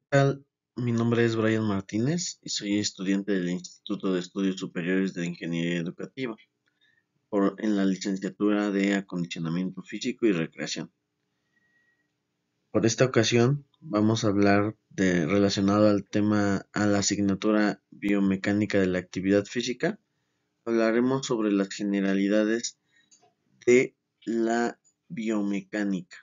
Tal? Mi nombre es Brian Martínez y soy estudiante del Instituto de Estudios Superiores de Ingeniería Educativa en la licenciatura de Acondicionamiento Físico y Recreación. Por esta ocasión vamos a hablar relacionado al tema, a la asignatura biomecánica de la actividad física. Hablaremos sobre las generalidades de la biomecánica.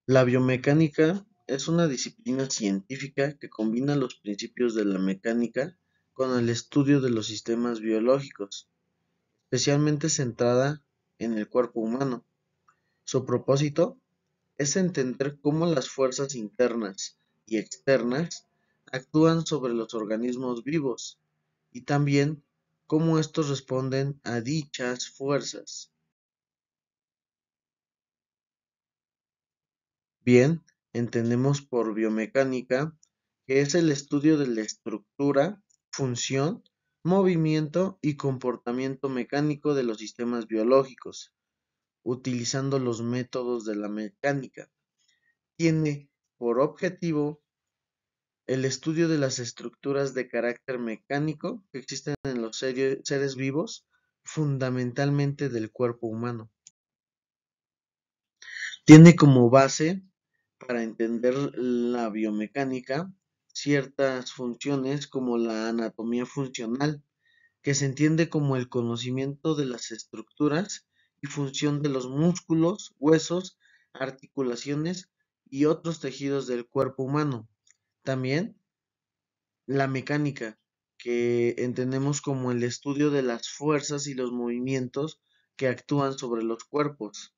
La biomecánica es una disciplina científica que combina los principios de la mecánica con el estudio de los sistemas biológicos, especialmente centrada en el cuerpo humano. Su propósito es entender cómo las fuerzas internas y externas actúan sobre los organismos vivos y también cómo estos responden a dichas fuerzas. Bien, entendemos por biomecánica que es el estudio de la estructura, función, movimiento y comportamiento mecánico de los sistemas biológicos, utilizando los métodos de la mecánica. Tiene por objetivo el estudio de las estructuras de carácter mecánico que existen en los seres vivos, fundamentalmente del cuerpo humano. Tiene como base para entender la biomecánica ciertas funciones como la anatomía funcional, que se entiende como el conocimiento de las estructuras y función de los músculos, huesos, articulaciones y otros tejidos del cuerpo humano. También la mecánica, que entendemos como el estudio de las fuerzas y los movimientos que actúan sobre los cuerpos.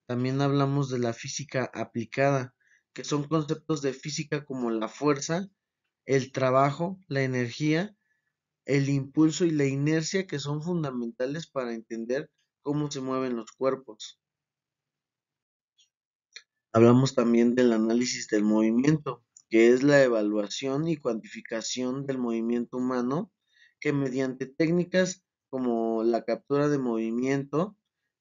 También hablamos de la física aplicada, que son conceptos de física como la fuerza, el trabajo, la energía, el impulso y la inercia que son fundamentales para entender cómo se mueven los cuerpos. Hablamos también del análisis del movimiento, que es la evaluación y cuantificación del movimiento humano, que mediante técnicas como la captura de movimiento,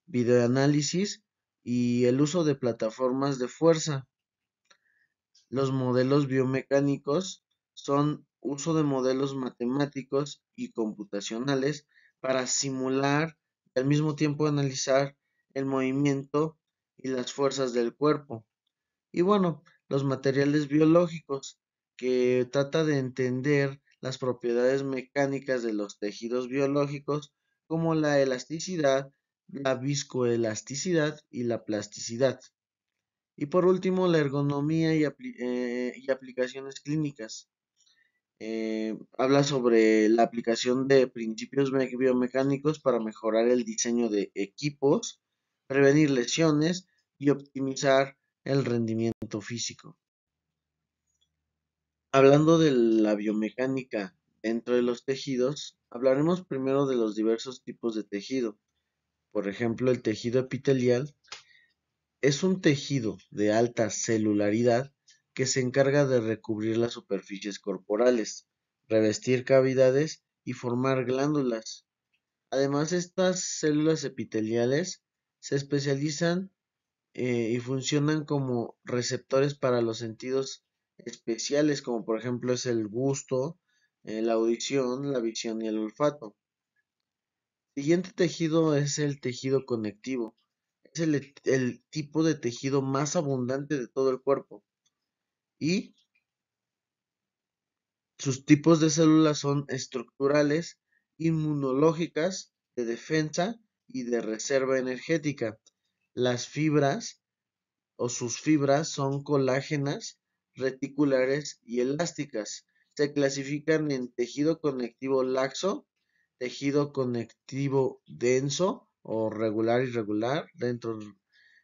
videoanálisis y el uso de plataformas de fuerza. Los modelos biomecánicos son uso de modelos matemáticos y computacionales para simular y al mismo tiempo analizar el movimiento y las fuerzas del cuerpo. Y bueno, los materiales biológicos, que trata de entender las propiedades mecánicas de los tejidos biológicos como la elasticidad, la viscoelasticidad y la plasticidad. Y por último, la ergonomía y aplicaciones clínicas. Habla sobre la aplicación de principios biomecánicos para mejorar el diseño de equipos, prevenir lesiones y optimizar el rendimiento físico. Hablando de la biomecánica dentro de los tejidos, hablaremos primero de los diversos tipos de tejido. Por ejemplo, el tejido epitelial es un tejido de alta celularidad que se encarga de recubrir las superficies corporales, revestir cavidades y formar glándulas. Además, estas células epiteliales se especializan y funcionan como receptores para los sentidos especiales, como por ejemplo es el gusto, la audición, la visión y el olfato. Siguiente tejido es el tejido conectivo. Es el tipo de tejido más abundante de todo el cuerpo y sus tipos de células son estructurales, inmunológicas, de defensa y de reserva energética. Las fibras o sus fibras son colágenas, reticulares y elásticas. Se clasifican en tejido conectivo laxo, tejido conectivo denso o regular irregular, dentro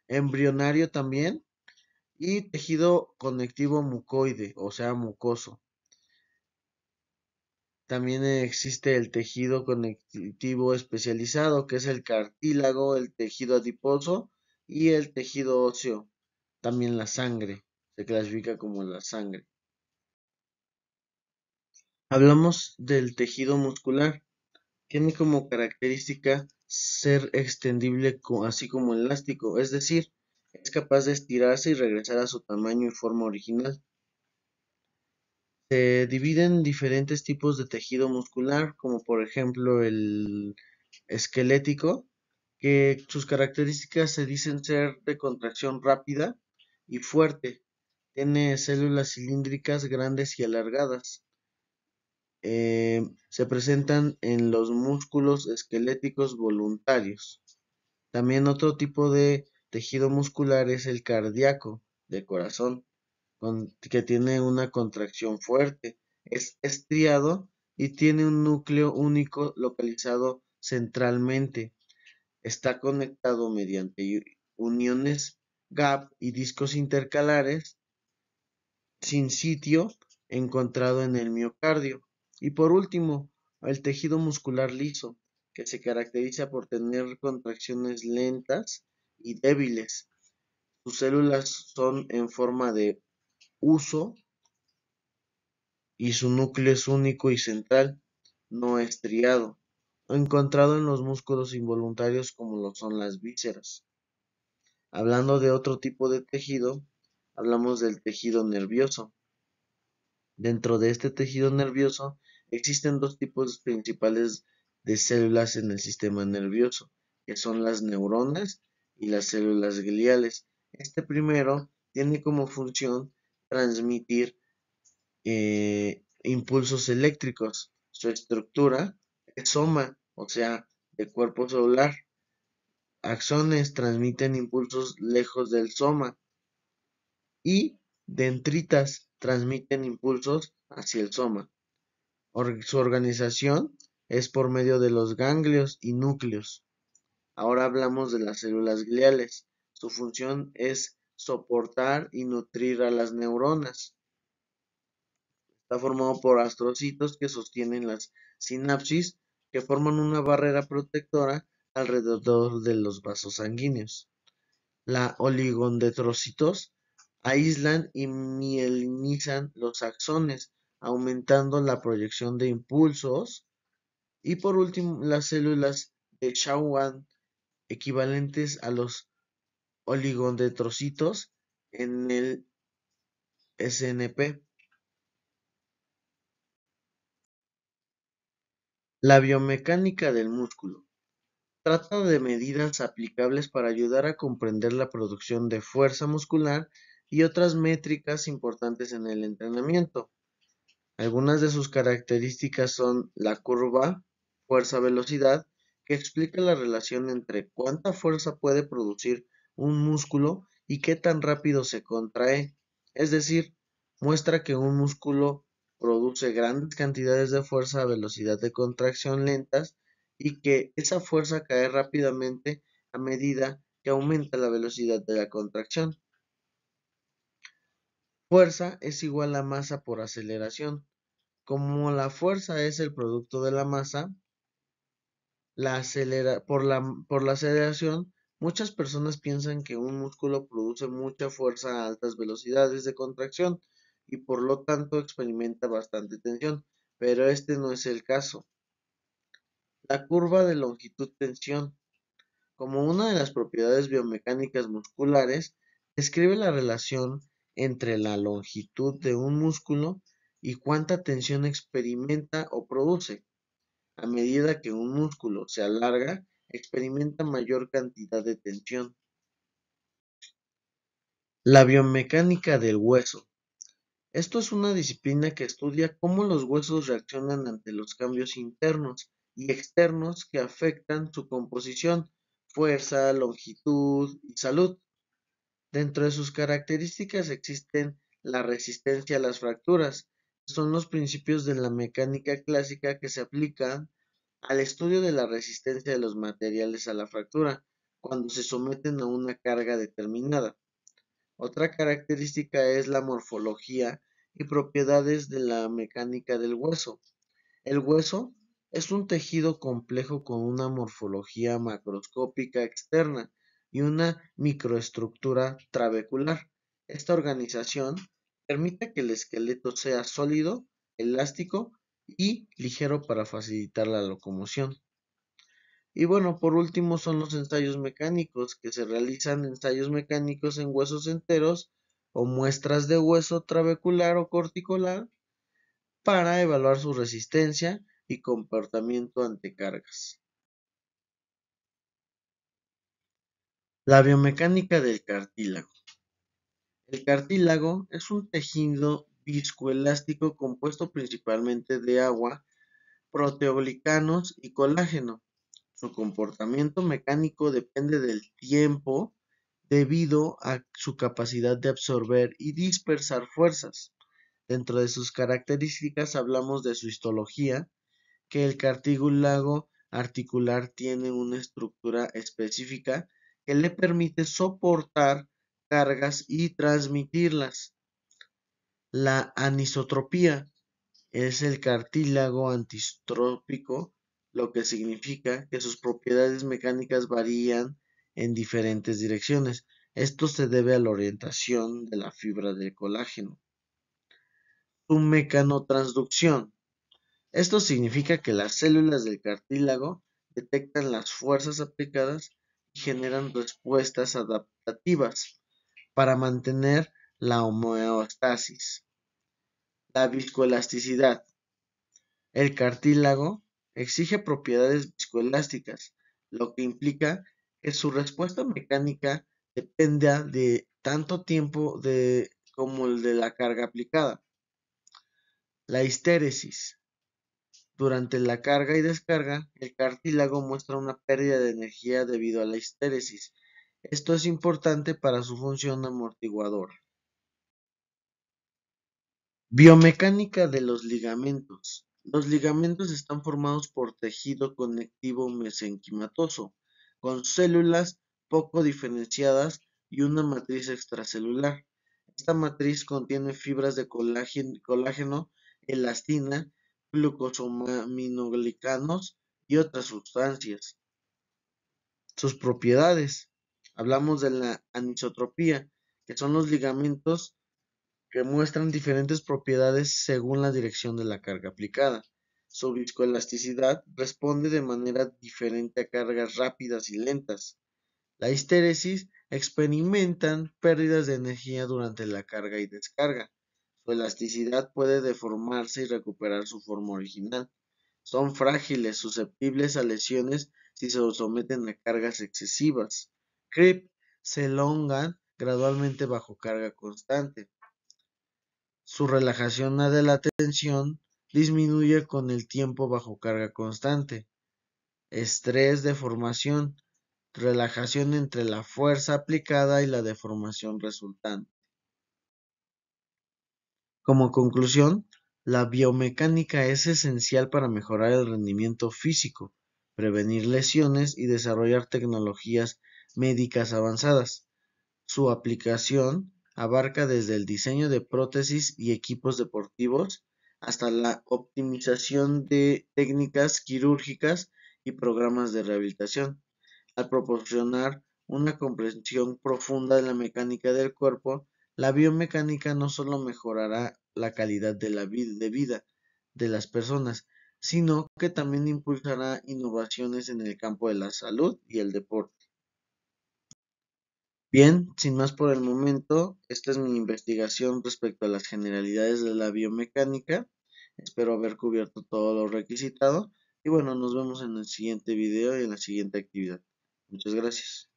embrionario también, y tejido conectivo mucoide, o sea, mucoso. También existe el tejido conectivo especializado, que es el cartílago, el tejido adiposo y el tejido óseo. También la sangre, se clasifica como la sangre. Hablamos del tejido muscular. Tiene como característica ser extendible así como elástico, es decir, es capaz de estirarse y regresar a su tamaño y forma original. Se dividen diferentes tipos de tejido muscular, como por ejemplo el esquelético, que sus características se dicen ser de contracción rápida y fuerte. Tiene células cilíndricas grandes y alargadas. Se presentan en los músculos esqueléticos voluntarios. También otro tipo de tejido muscular es el cardíaco, de corazón, que tiene una contracción fuerte. Es estriado y tiene un núcleo único localizado centralmente. Está conectado mediante uniones gap y discos intercalares sin sitio encontrado en el miocardio. Y por último, el tejido muscular liso, que se caracteriza por tener contracciones lentas y débiles. Sus células son en forma de huso y su núcleo es único y central, no estriado, encontrado en los músculos involuntarios como lo son las vísceras. Hablando de otro tipo de tejido, hablamos del tejido nervioso. Dentro de este tejido nervioso existen dos tipos principales de células en el sistema nervioso, que son las neuronas y las células gliales. Este primero tiene como función transmitir impulsos eléctricos. Su estructura es soma, o sea, de cuerpo celular. Axones transmiten impulsos lejos del soma y dendritas transmiten impulsos hacia el soma. Su organización es por medio de los ganglios y núcleos. Ahora hablamos de las células gliales. Su función es soportar y nutrir a las neuronas. Está formado por astrocitos que sostienen las sinapsis, que forman una barrera protectora alrededor de los vasos sanguíneos. La oligodendrocitos aíslan y mielinizan los axones, aumentando la proyección de impulsos. Y por último, las células de Schwann, equivalentes a los oligodendrocitos en el SNP. La biomecánica del músculo. Trata de medidas aplicables para ayudar a comprender la producción de fuerza muscular y otras métricas importantes en el entrenamiento. Algunas de sus características son la curva fuerza-velocidad, que explica la relación entre cuánta fuerza puede producir un músculo y qué tan rápido se contrae. Es decir, muestra que un músculo produce grandes cantidades de fuerza a velocidad de contracción lentas y que esa fuerza cae rápidamente a medida que aumenta la velocidad de la contracción. Fuerza es igual a masa por aceleración. Como la fuerza es el producto de la masa, por la aceleración, muchas personas piensan que un músculo produce mucha fuerza a altas velocidades de contracción y por lo tanto experimenta bastante tensión, pero este no es el caso. La curva de longitud-tensión, como una de las propiedades biomecánicas musculares, describe la relación entre la longitud de un músculo y cuánta tensión experimenta o produce. A medida que un músculo se alarga, experimenta mayor cantidad de tensión. La biomecánica del hueso. Esto es una disciplina que estudia cómo los huesos reaccionan ante los cambios internos y externos que afectan su composición, fuerza, longitud y salud. Dentro de sus características existen la resistencia a las fracturas. Son los principios de la mecánica clásica que se aplican al estudio de la resistencia de los materiales a la fractura cuando se someten a una carga determinada. Otra característica es la morfología y propiedades de la mecánica del hueso. El hueso es un tejido complejo con una morfología macroscópica externa y una microestructura trabecular. Esta organización permite que el esqueleto sea sólido, elástico y ligero para facilitar la locomoción. Y bueno, por último son los ensayos mecánicos, que se realizan ensayos mecánicos en huesos enteros o muestras de hueso trabecular o corticular para evaluar su resistencia y comportamiento ante cargas. La biomecánica del cartílago. El cartílago es un tejido viscoelástico compuesto principalmente de agua, proteoglicanos y colágeno. Su comportamiento mecánico depende del tiempo debido a su capacidad de absorber y dispersar fuerzas. Dentro de sus características hablamos de su histología, que el cartílago articular tiene una estructura específica que le permite soportar cargas y transmitirlas. La anisotropía es el cartílago anistrópico, lo que significa que sus propiedades mecánicas varían en diferentes direcciones. Esto se debe a la orientación de la fibra de colágeno. Su mecanotransducción. Esto significa que las células del cartílago detectan las fuerzas aplicadas y generan respuestas adaptativas para mantener la homeostasis. La viscoelasticidad. El cartílago exige propiedades viscoelásticas, lo que implica que su respuesta mecánica dependa de tanto tiempo como el de la carga aplicada. La histéresis. Durante la carga y descarga, el cartílago muestra una pérdida de energía debido a la histéresis. Esto es importante para su función amortiguadora. Biomecánica de los ligamentos. Los ligamentos están formados por tejido conectivo mesenquimatoso, con células poco diferenciadas y una matriz extracelular. Esta matriz contiene fibras de colágeno, elastina, glucosaminoglicanos y otras sustancias. Sus propiedades. Hablamos de la anisotropía, que son los ligamentos que muestran diferentes propiedades según la dirección de la carga aplicada. Su viscoelasticidad responde de manera diferente a cargas rápidas y lentas. La histéresis experimentan pérdidas de energía durante la carga y descarga. Su elasticidad puede deformarse y recuperar su forma original. Son frágiles, susceptibles a lesiones si se someten a cargas excesivas. CRIP se elongan gradualmente bajo carga constante. Su relajación de la tensión disminuye con el tiempo bajo carga constante. Estrés, deformación, relajación entre la fuerza aplicada y la deformación resultante. Como conclusión, la biomecánica es esencial para mejorar el rendimiento físico, prevenir lesiones y desarrollar tecnologías médicas avanzadas. Su aplicación abarca desde el diseño de prótesis y equipos deportivos hasta la optimización de técnicas quirúrgicas y programas de rehabilitación. Al proporcionar una comprensión profunda de la mecánica del cuerpo, la biomecánica no solo mejorará la calidad de vida de las personas, sino que también impulsará innovaciones en el campo de la salud y el deporte. Bien, sin más por el momento, esta es mi investigación respecto a las generalidades de la biomecánica. Espero haber cubierto todo lo requisitado y bueno, nos vemos en el siguiente video y en la siguiente actividad. Muchas gracias.